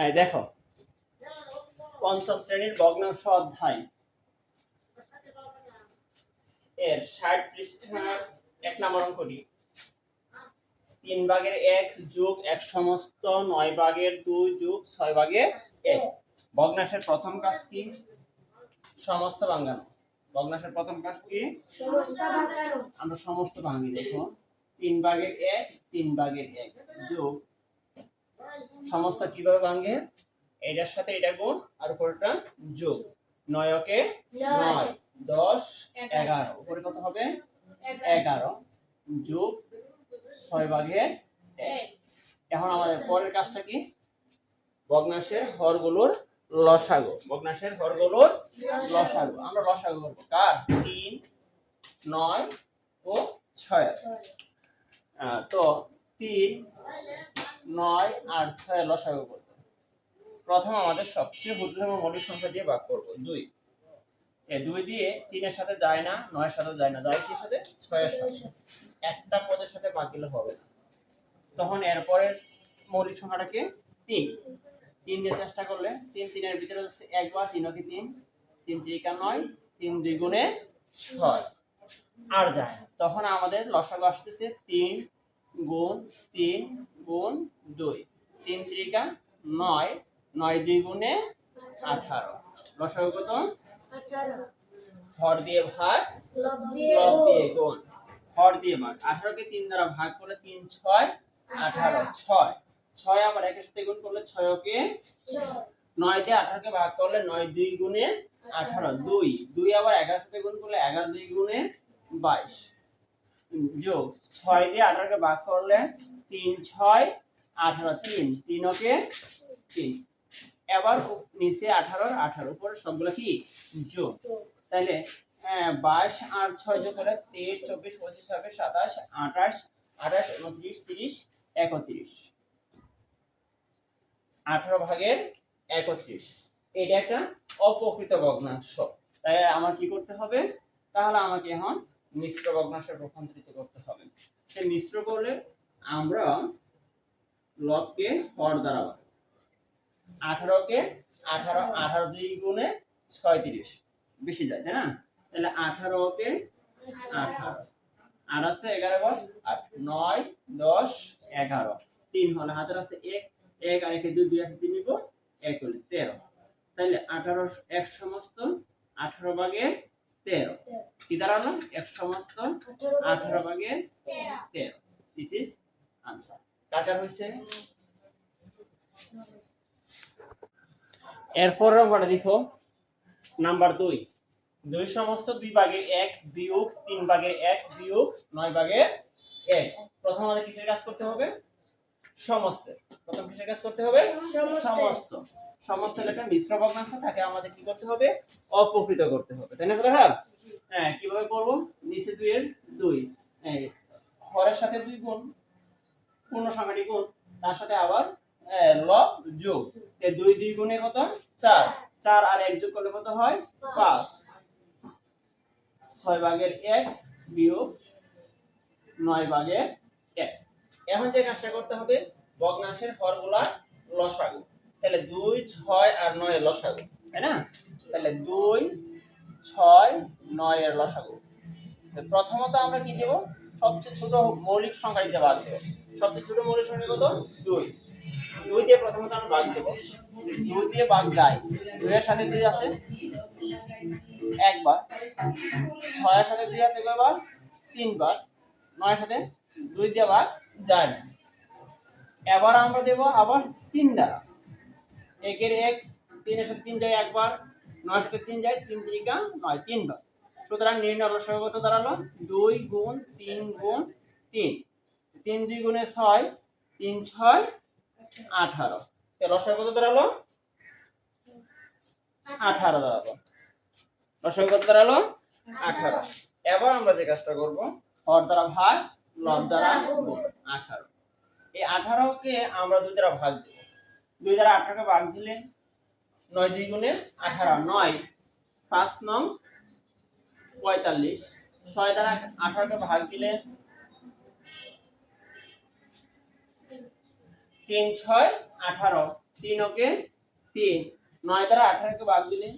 এই দেখো পঞ্চম শ্রেণীর ভগ্নাংশ অধ্যায় এর 60 পৃষ্ঠার 1 নম্বর অঙ্কটি 3 ভাগের 1 যোগ 1 সমস্ত 9 ভাগের 2 যোগ 6 ভাগের 1। ভগ্নাংশের প্রথম কাজ কি? সমস্ত ভাঙানো। ভগ্নাংশের প্রথম কাজ কি? সমস্ত ভাঙানো। আমরা সমস্ত ভাঙি। দেখো 3 ভাগের 1 3 ভাগের 1 যোগ সমস্ত কিভাবে ভাঙে? এটার সাথে এটা গুণ আর উপরটা যোগ। 9 কে 9 10 11 উপরে কত হবে? 11 যোগ 6 ভাগের 1। এখন আমাদের পরের কাজটা কি? ভগ্নাংশের হরগুলোর লসাগু। ভগ্নাংশের হরগুলোর লসাগু। আমরা লসাগু করব কার? 3 9 ও 6। তো 3 9 আর 6 লসাগু করব। প্রথম আমাদের সবচেয়ে ক্ষুদ্রতম মৌলিক সংখ্যা দিয়ে ভাগ করব 2। এই 2 দিয়ে 3 এর সাথে যায় না, 9 এর সাথে যায় না, যায় কি সাথে? 6 এর সাথে। একটা পদের সাথে ভাগ দিলে হবে না। তখন এরপরের মৌলিক সংখ্যাটাকে 3। 3 দিয়ে চেষ্টা করলে 3 3 এর ভিতরে হচ্ছে একবার 3 কে 3 3 3 9 3 2 গুণে 6 আর যায় না। তখন আমাদের লসাগু আসতেছে 3 গুণ 3 গুণ 2 3 3 9 9 2 গুণে 18। লসাগু কত? 18। হর দিয়ে ভাগ, লব দিয়ে গুণ। হর দিয়ে ভাগ। 18 কে 3 দ্বারা ভাগ করলে 3 6 18 6 6 আবার একের সাথে গুণ করলে 6 কে 9 দিয়ে 18 কে ভাগ করলে 9 2 গুণে 18 2 2 আবার 11 সাথে গুণ করলে 11 2 গুণে 22 যোগ 6 দিয়ে 18 কে ভাগ করলে 3 6 18 3 3 কে 3। এবার নিচে 18 18 উপরে সবগুলো কি যোগ। তাহলে 22 আর 6 যোগ করলে 23 24 25 26 27 28 28 29 30 31। 18 ভাগের 31। এটা একটা অপ্রকৃত ভগ্নাংশ। তাই আমার কি করতে হবে? তাহলে আমাকে এখন মিশ্র ভগ্নাংশে রূপান্তরিত করতে হবে। সে মিশ্র করলে আমরা লবকে হর দ্বারা ভাগ। 18 কে 18 18 2 গুণে 36 বেশি যায় তাই না? তাহলে 18 কে 18 আর আছে 11 বার 8 9 10 11 3 হলো হাতের আছে 1 1 আর 1 2 2 আছে 3 নিব 1 হলো 13। তাহলে 18 1 সমস্ত 18 ভাগের 13 কি দাঁড়ালো? 1 সমস্ত 18 ভাগের 13। This is answer. কাটা হইছে। এরপর অঙ্কটা দেখো নাম্বার 2 2 সমস্ত 2 ভাগের 1 বিয়োগ 3 ভাগের 1 বিয়োগ 9 ভাগের 1। প্রথম আমাদের কিসের কাজ করতে হবে? সমস্ত। প্রথম কিসের কাজ করতে হবে? সমস্ত। সমস্ত হলে একটা মিশ্র ভগ্নাংশ থাকে, আমাদের কি করতে হবে? অপ্রকৃত করতে হবে, তাই না কথা? হ্যাঁ, কিভাবে করব? নিচে 2 এর 2 এই হরের সাথে 2 গুণ, পূর্ণ সংখ্যাটি গুণ, তার সাথে আবার লব যোগ। এই 2 2 গুণে কত? 4 4 আর 1 যোগ করলে কত হয়? 5 6 ভাগের 1 বিয়োগ 9 ভাগের 1। এখন যে কাজটা করতে হবে ভগ্নাংশের হরগুলা লসাগু। তাহলে 2 6 আর 9 এর লসাগু, তাই না? তাহলে 2 6 9 এর লসাগু। প্রথমত আমরা কি দেব? সবচেয়ে ছোট মৌলিক সংখ্যা দিয়ে ভাগ দেব। সবচেয়ে ছোট মৌলিক সংখ্যা কত? 2 2 দিয়ে প্রথমত আমরা ভাগ দেব। 2 দিয়ে ভাগ যায়, 2 এর সাথে 2 আছে একবার, 6 এর সাথে 2 আছে কয়বার? 3 বার, 9 এর সাথে 2 দিয়ে ভাগ যায় না। এবার আমরা দেব আবার 3 দ্বারা। 1 এর 1 3 এর সাথে 3 যায় একবার, 9 এর সাথে 3 যায় 3 3 9 3 বার। সুতরাং নির্ণয় লসাগু কত দাঁড়ালো? 2 গুণ 3 গুণ 3 3 2 গুণে 6 3 6 18। এর লসাগু কত দাঁড়ালো? 18 দাঁড়ালো। লসাগু কত দাঁড়ালো? 18। এবার আমরা যে কাজটা করব হর দ্বারা ভাগ, লব দ্বারা গুণ। 18। এই 18 কে আমরা 2 দ্বারা ভাগ দেব। 2 দ্বারা 18 কে ভাগ দিলে 9 2 গুণে 18 9 5 9 45। 6 দ্বারা 18 কে ভাগ দিলে 3 6 18 3 ওকে 3, 9 দ্বারা 18 কে ভাগ দিলে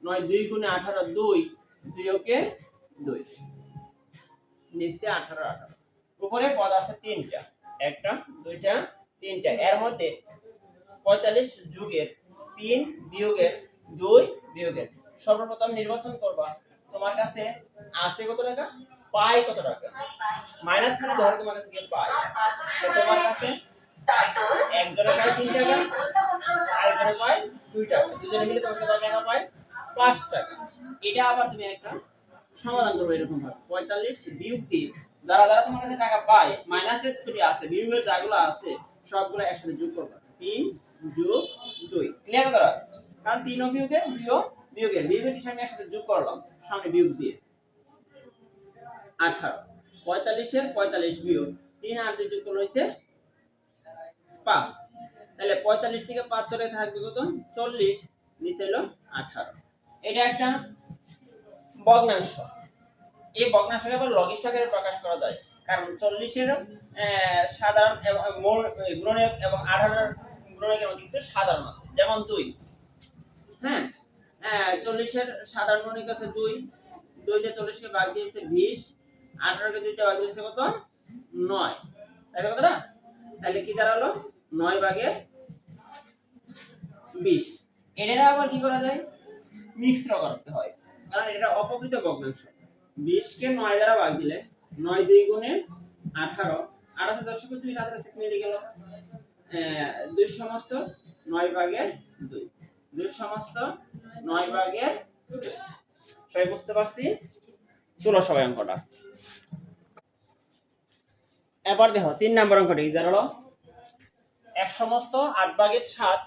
9 2 গুণে 18 2, 2 ওকে 2, নিচে 18 18, উপরে পদ আছে তিনটা, একটা দুইটা তিনটা, এর মধ্যে 45 যুগের 3 বিয়োগের 2 বিয়োগের সর্বপ্রথম নির্বাচন করবা তোমার কাছে আছে কত টাকা, পাই কত টাকা, মাইনাস মানে ধরো তোমার কাছে কি পাই, তো তোমার কাছে একজনের পাই 3 টাকা, আরেকজনের পাই 2 টাকা, দুজনে মিলে তোমার কাছে কত টাকা পাই 5 টাকা। এটা আবার তুমি একটা সমাধান করবে এরকম ভাবে 45 বিয়োগ 3, যারা যারা তোমার কাছে টাকা পায় মাইনাসের যদি আছে বিয়োগের যেগুলো আছে সবগুলো একসাথে যোগ করবে 3 যোগ 2, ক্লিয়ার করা, কারণ 3 ও বিয়োগে 2 ও বিয়োগের বিয়োগের আমি একসাথে যোগ করলাম সামনে বিয়োগ দিয়ে 18, 45 এর 45 বিয়োগ 3 আর 2 যোগ করলে হইছে 5, তাহলে 45 থেকে 5 চলে থাকবে কত 40, নিচে হলো 18। এটা একটা ভগ্নাংশ, এই ভগ্নাংশকে আবার লঘিষ্ঠ আকারে প্রকাশ করা যায়, কারণ 40 এর সাধারণ এবং গুণনীয়ক এবং 18 এর গুণনীয়কের মধ্যে কিছু সাধারণ আছে, যেমন 2, হ্যাঁ 40 এর সাধারণ গুণনীয়ক আছে 2, 2 দিয়ে 40 কে ভাগ দিয়েছে 20, 18 কে 2 দিয়ে ভাগ দিয়েছে কত 9, তাই তো কতটা, তাহলে কি দাঁড়ালো 9 ভাগের 20। এটা আবার কি করা যায়, মিশ্র করতে হয়, কারণ এটা অপকৃত ভগ্নাংশ। 20 কে 9 দ্বারা ভাগ দিলে 9 2 গুণে 18, 18 দশমিক 2 হাতের থেকে মিলে গেল 2 সমস্ত 9 ভাগের 2, 2 সমস্ত 9 ভাগের 2, সবাই বুঝতে পারছি, তুলো সবাই অঙ্কটা। এবার দেখো 3 নম্বর অঙ্কটা কি জানো, 1 সমস্ত 8 ভাগের 7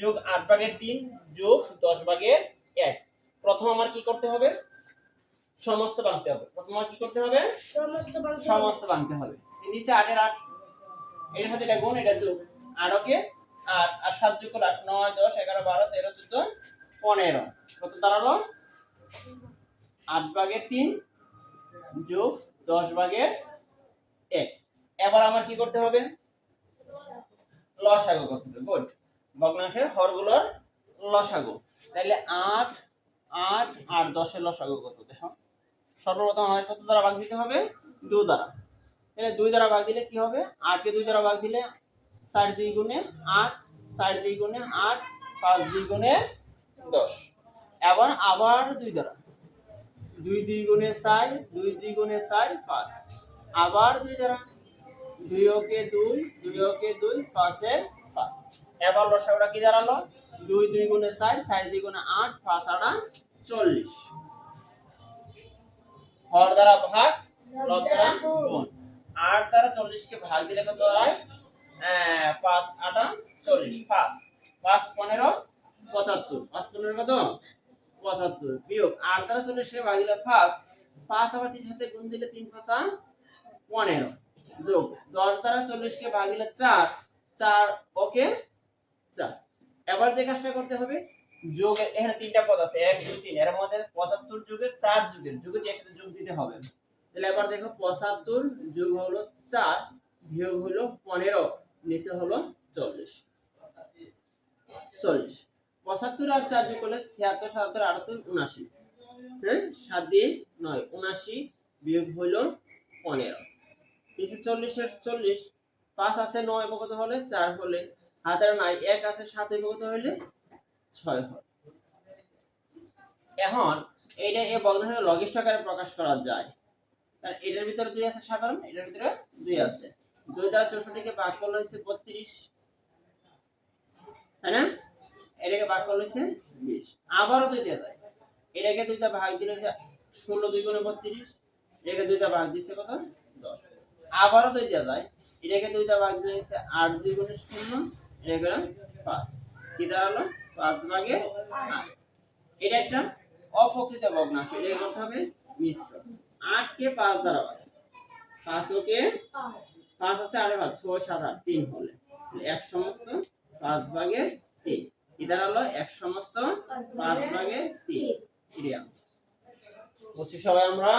যোগ 8 ভাগের 3 যোগ 10 ভাগের 1। প্রথম আমার কি করতে হবে, সমস্ত ভাঙতে হবে, প্রথম আমার কি করতে হবে, সমস্ত ভাঙতে হবে। নিচে 8 এর 8, এর সাথে এটা গুণ এটা যোগ, 8 ওকে 8 আর 7 যোগ করে 8, 9 10 11 12 13 14 15, কত দাঁড়ালো 8 ভাগের 3 যোগ 10 ভাগের 1। এবার আমার কি করতে হবে, লসাগু করতে হবে, গুড, ভগ্নাংশের হরগুলোর লসাগু, তাহলে 8 8 আর 10 এর লসাগু কত দেখো, সর্বপ্রথম আমাদের কত দ্বারা ভাগ দিতে হবে, 2 দ্বারা, তাহলে 2 দ্বারা ভাগ দিলে কি হবে, 8 কে 2 দ্বারা ভাগ দিলে 4 2 গুণে 8, 4 2 গুণে 8, 5 2 গুণে 10, এবার আবার 2 দ্বারা, 2 2 গুণে 4, 2 2 গুণে 4 5, আবার 2 দ্বারা, 2 ওকে 2, 2 ওকে 2, 5 এর 5, এবার লসাগুটা কি দাঁড়ালো, 2 2 গুণে 4, 4 2 গুণে 8, 5 8 40, হর দ্বারা ভাগ লব দ্বারা গুণ, 8 দ্বারা 40 কে ভাগ দিলে কত হয়, 5 8 40, 5 5 15 75, 5 15 কত 75, বিয়োগ 8 দ্বারা 40 কে ভাগ দিলে 5 5 আবার 3 সাথে গুণ দিলে 3 5 15, যোগ 10 দ্বারা 40 কে ভাগ দিলে 4 4 ওকে 4। এবার যে কাজটা করতে হবে, যোগ, এখানে তিনটা পদ আছে 1 2 3, এর মধ্যে 75 যোগের 4 যোগের এর সাথে যোগ দিতে হবে, তাহলে এবার দেখো 75 যোগ হলো 4 বিয়োগ হলো 15, নিচে হলো 40 40, 75 আর 4 যোগ করলে 76 77 78 79, হ্যাঁ 7 দিয়ে 9 79 বিয়োগ হলো 15, নিচে 40 এর 40, 5 আছে 9 কত হলে 4 হলে, হাতের নাই 1 আছে 7 কত হলে 6 হয়। এখন এইটা এই ভগ্নাংশের লঘিষ্ঠ আকারে প্রকাশ করা যায়, কারণ এটার ভিতরে 2 আছে সাধারণ, এটার ভিতরে 2 আছে, 2 দ্বারা 64 কে ভাগ করলে হইছে 32, তাই না, এটাকে ভাগ করলে হইছে 20, আবারও 2 দেয়া যায়, এটাকে 2 দ্বারা ভাগ দিলে হইছে 16 2 গুণে 32, এটাকে 2 দ্বারা ভাগ দিছে কত 10, আবারও 2 দেয়া যায়, এটাকে 2 দ্বারা ভাগ দিলে হইছে 8 2 গুণে 0, এটাকে 5, কি দাঁড়ালো 5 ভাগের 8। এটা একটা অপ্রকৃত ভগ্নাংশ, এটা করতে হবে মিশ্র, 8 কে 5 দ্বারা ভাগ, 5 ওকে 5 আছে 8 ভাগ 6 7 8 3 হলে 1 সমস্ত 5 ভাগের 3, কি দাঁড়ালো 1 সমস্ত 5 ভাগের 3, এটাই आंसर। বুঝছি সবাই আমরা।